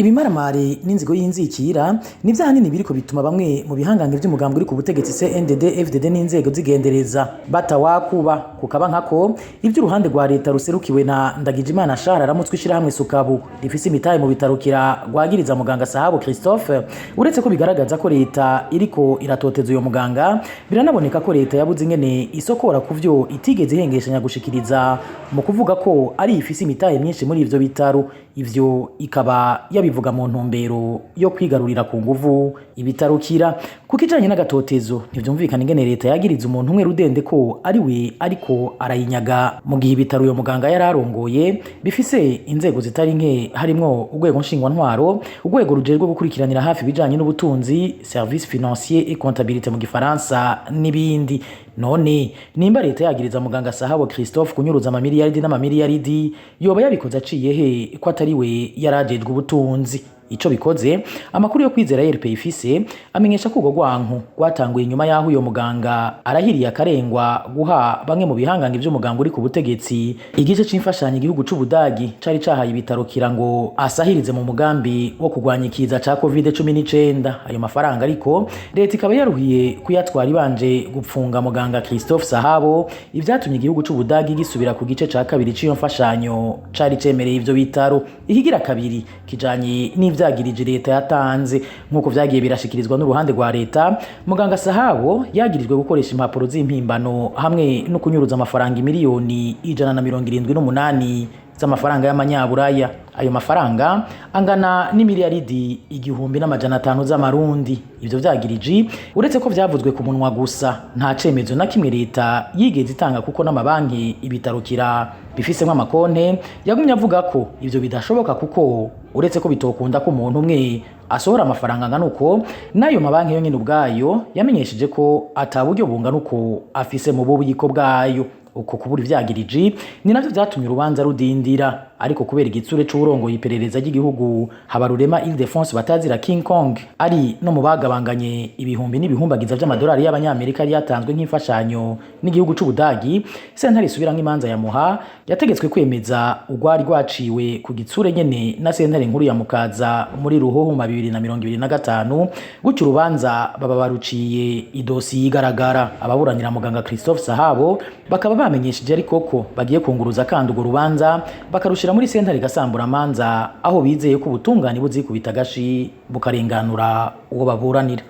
Ibimaramare n'inzigo y'inzikira ni vyahanini biriko bituma bamwe mu bihangange vy'umugambwe uri ku butegetsi CNDD-FDD n'inzego zigendereza batawakuba kukaba nkako ivy'uruhande rwa leta ruserukiwe na Ndagijimana Charles aramutswe ishirahamwe Sukabu rifise imitahe mu bitarukira rwagiriza muganga Sahabo Christophe. Uretse ko bigaragaza ko leta iriko iratoteza uyo muganga, biranaboneka ko leta yabuze ingene isokora kuvyo itigeze ihengeshanya gushikiriza mu kuvuga ko ari ifise imitahe myinshi muri ivyo bitaro. Ivyo ikaba yabivuga mu ntumbero yo kwigarurira ku nguvu ibitarukira. Kukijanye n'agatotezo ntivyumvikana ingene leta yagiriza umuntu umwe rudende ko ari we ariko arayinyaga mu gihe ibitaro uyo muganga yararongoye bifise inzego zitari nke, harimwo urwego nshingwantwaro, urwego rujejwe gukurikiranira hafi bijanye n'ubutunzi, service financier et comptabilité mu gifaransa n'ibindi. None nimba leta yagiriza muganga Sahabo Christophe kunyuruza amamiliyaridi n'amamiliyaridi, yoba yabikoze aciye he ko atari we yarajejwe ubutunzi? Ico bikoze amakuru yo kwizera RP ifise amenyesha ko rwanku rwatanguye inyuma yaho uyo muganga arahiriye akarengwa guha bamwe mu bihangange vy'umuganga uri ku butegetsi igice c'imfashanyo igihugu c'Ubudagi cari cahaye ibitarukira ngo asahirize mu mugambi wo kurwanya ikiza ca COVID-19. Ayo mafaranga ariko leta ikaba yaruhiye kuyatwara ibanje gupfunga muganga Christophe Sahabo, ivyatumye igihugu c'Ubudagi gisubira ku gice ca kabiri c'iyo mfashanyo cari cemereye ivyo bitaro. Ikigira kabiri kijanye vyagirije leta yatanze nkuko vyagiye birashikirizwa n'uruhande rwa leta. Muganga Sahabo yagirijwe gukoresha impapuro z'impimbano hamwe no kunyuruza amafaranga miliyoni 178 z'amafaranga y'amanyaburaya. Ayo mafaranga angana n'imiliyaridi 1,500 z'amarundi. Ivyo vyagirije uretse ko vyavuzwe ku munwa gusa, nta cemezo na kimwe leta yigeze itanga kuko n'amabanki ibitarukira bifisemo amakonte yagumye avuga ko ivyo bidashoboka kuko uretse ko bitokunda ko umuntu umwe asohora amafaranga angana uko, nayo mabanki yo nyine ubwayo yamenyesheje ko ataburyo bungana uko afise mu bubiko bwayo. Uko kubura ivyagirije ni navyo vyatumye urubanza rudindira, ariko kubera igitsure c'uburongo iperereza ry'igihugu Habarurema Ile-de-France batazira King Kong ari no mu bagabanganye ibihumbi n'ibihumbagiza vy'amadolari y'abanyamerika yatanzwe nk'imfashanyo n'igihugu c'Ubudagi, sentare isubiramwo imanza ya Muha yategetswe kwemeza urwari rwaciwe ku gitsure nyene na sentare nkuru ya Mukaza muri Ruhuhuma 2025. Gutyo urubanza baba baruciye idosi yigaragara. Ababuranira muganga Christophe Sahabo bakaba bamenyesheje ariko ko bagiye kunguruza kandi urwo rubanza bakarushira muri sentare gasambura manza, aho bizeye ko ubutungane buzikubita gashi bukarenganura uwo baburanira.